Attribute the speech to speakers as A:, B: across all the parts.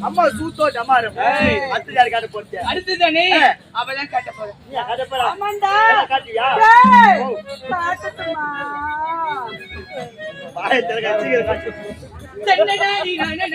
A: அம்மா சூத்தோ டமாரும் அடுத்து யாரு காட்ட போறீங்க?
B: அடுத்துதானே அவதான் காட்ட போறேன்.
A: நீ காட்ட போற?
C: ஆமாண்டா.
A: காட்டுவியா?
C: காட்டுமா.
A: வாயை திறக்க சீக்கிரம் காட்டு.
B: தன்னடாடி நானே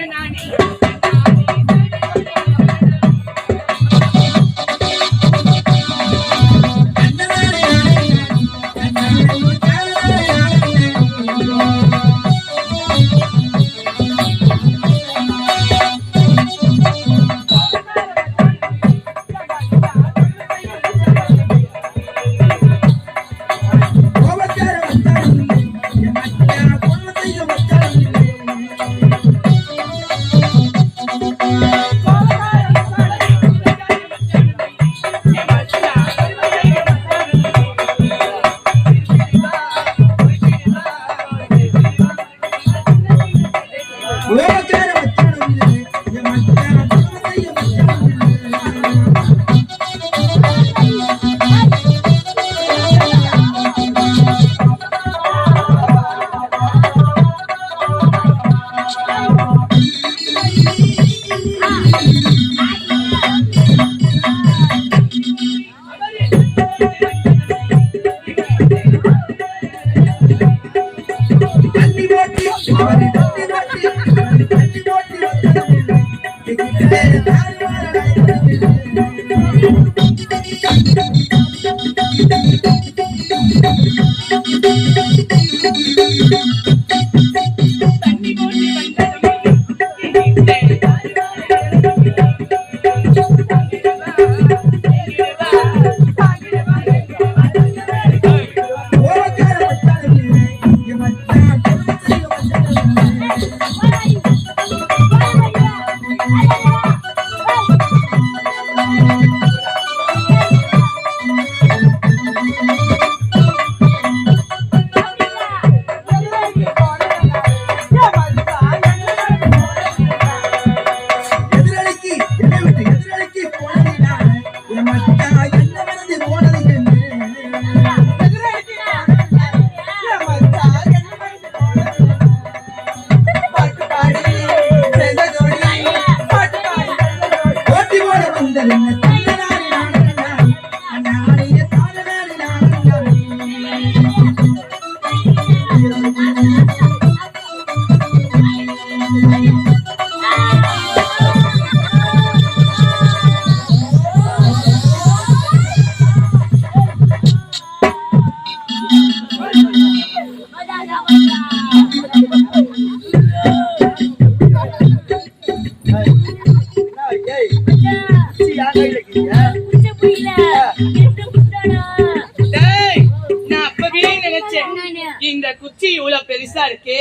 B: இந்த குச்சி இவ்வளவு பெருசா இருக்கு,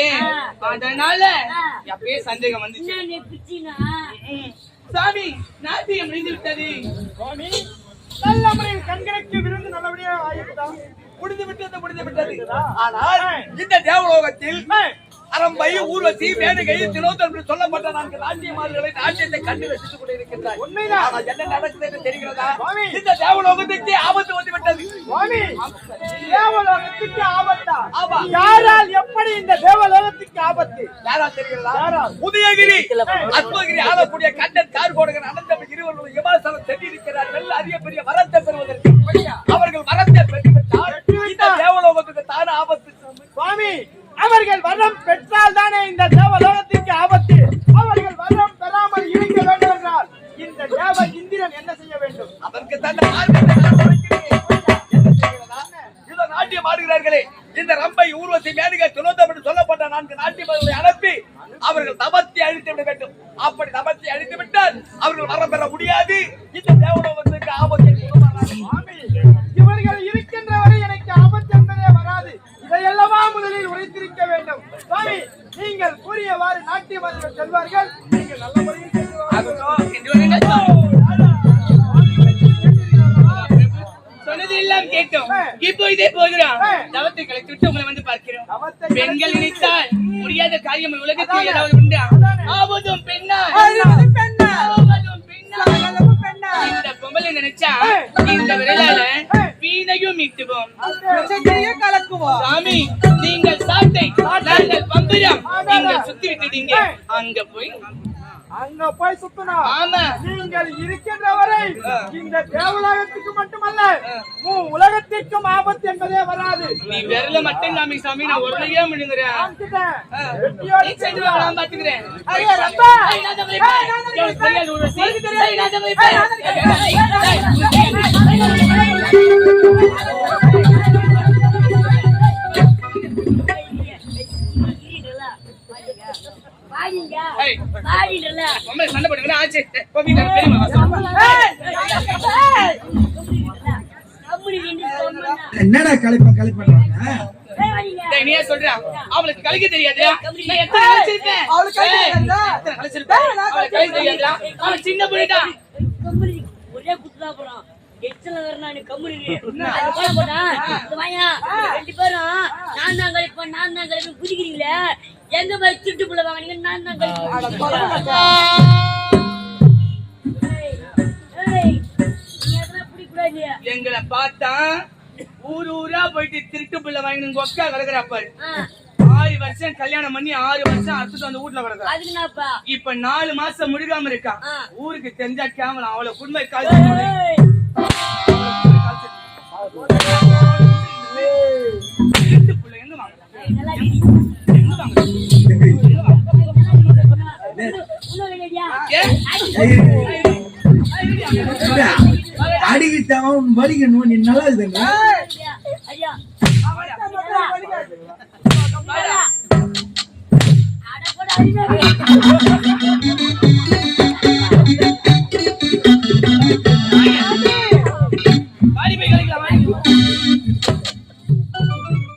B: அதனால எப்பயே சந்தேகம் வந்துச்சு. சாமி, நாட்டியம் முடிந்து விட்டது.
A: சுவாமி, நல்ல முறையில் கண்களுக்கு விருந்து நல்லபடியா ஆகிவிட்டது.
B: முடிந்து விட்டது. ஆனால் இந்த தேவலோகத்தில் அரம்பை, ஊர்வசி, மேனகை, திலோத்தம் சொல்லப்பட்ட 4 நாட்டியமார்களை நாட்டியத்தை கண்டு ரசித்துக் கொண்டிருக்கின்றார்.
A: உண்மைதான்.
B: என்ன நடக்குது என்று தெரிகிறதா? இந்த தேவலோகத்துக்கு ஆபத்து வந்துவிட்டது.
A: தேவலோகத்துக்கு ஆபத்தா? யாரால், எப்படி இந்த தேவலோகத்துக்கு ஆபத்து?
B: யாரால் தெரிகிறதா? உதயகிரி, அத்மகிரி ஆளக்கூடிய கண்டன், கார்கோடகன், அனந்தம் இருவரும் இமாசலம் சென்றிருக்கிறார். நல்ல அதிக பெரிய வரத்தை பெறுவதற்கு. அவர்கள் வரத்தை பெற்றுவிட்டால் இந்த தேவலோகத்துக்கு தானே ஆபத்து.
A: சுவாமி, அவர்கள் வரம் பெற்றால் தானே இந்த தேவலோகத்திற்கு ஆபத்து. அவர்கள் வரம் பெறாமல் இருக்க வேண்டும் என்றால் இந்த தேவ இந்திரன் என்ன செய்ய வேண்டும்?
B: அதற்கு நாட்டியம் ஆடுகிறார்களே, இந்த ரம்பை, ஊர்வசி, மேனகை, திலோத்தம் என்று சொல்லப்பட்ட 4 நாட்டியமார்களை அனுப்பி அவர்கள் தபத்தை அழித்து விட வேண்டும். அப்படி தபத்தை அழித்து விட்டால் அவர்கள் வரம் பெற முடியாது. இந்த தேவலோகத்திற்கு ஆபத்து.
A: இவர்கள் இருக்கின்ற வரை எனக்கு ஆபத்து என்பதே வராது. இதையெல்லவா முதலில் உரைத்திருக்க வேண்டும். சுவாமி, நீங்கள் கூறியவாறு நாட்டியமார்கள் செல்வார்கள். நீங்கள் நல்ல முறையில்
B: சொன்னது எல்லாம் கேட்டோம். இப்போ இதே போகிறோம். தவத்தை கலைத்துவிட்டு உங்களை வந்து பார்க்கிறோம். பெண்கள் நினைத்தால் முடியாத காரியம் உலகத்தில் ஏதாவது உண்டா? ஆவதும் பெண்ணா, இந்த பொம்பளை நினைச்சா இந்த விரலால வீணையும் மீட்டுவோம், கலக்குவோம். சாமி, நீங்கள் சாட்டை, நாங்கள் பம்பரம். நீங்கள் சுத்தி விட்டுட்டீங்க. அங்க போய்
A: அங்க போய் சுத்தணும்.
B: ஆமா.
A: நீங்கள் இருக்கின்ற வரை இந்த தேவலோகத்துக்கு மட்டுமல்ல உலகத்திற்கும் ஆபத்து என்பதே வராது.
B: நீ விரல மட்டும் காமி சாமி, நான் உடனே முடிங்கிறேன்.
A: வெட்டியோடு
B: செய்து நான் பாத்துக்கிறேன்.
A: ஐயா ரப்பா
B: சண்டை போடுங்க ஆச்சு. தெரியுமா
D: என்னடா கழிப்பாங்க
B: நீ சொல்றா அவளுக்கு கழிக்க தெரியாது. நான் எத்தனை கழிச்சிருப்பேன், அவளுக்கு சின்ன புள்ளிட்டா
C: ஒரே குத்துதா போறான். எச்சல வரணும் கம்முனு போட்டா வாயா ரெண்டு பேரும் நான் தான் கழிப்பேன் குதிக்கிறீங்களே எங்க போய் திருட்டு புள்ள வாங்கினீங்க? நான் தான் பிடிக்கூடாது.
B: எங்களை பார்த்தா ஊரா போயிட்டு திருட்டு பிள்ளை வாங்கினு ஒக்கா கிடக்குறாப்பாரு. 6 வருஷம் கல்யாணம் பண்ணி 6 வருஷம் அடுத்து அந்த வீட்டுல கிடக்குறா.
C: அதுக்குனாப்பா
B: இப்ப 4 மாசம் முடிக்காம இருக்கா. ஊருக்கு தெரிஞ்சா கேமரா அவளை குடும்ப கால் திருட்டு பிள்ளை எங்க
D: அடிக்கிட்டவன் வலிக்கணும். நீ நல்லா இருக்குங்க.
C: ஐயா அட கூட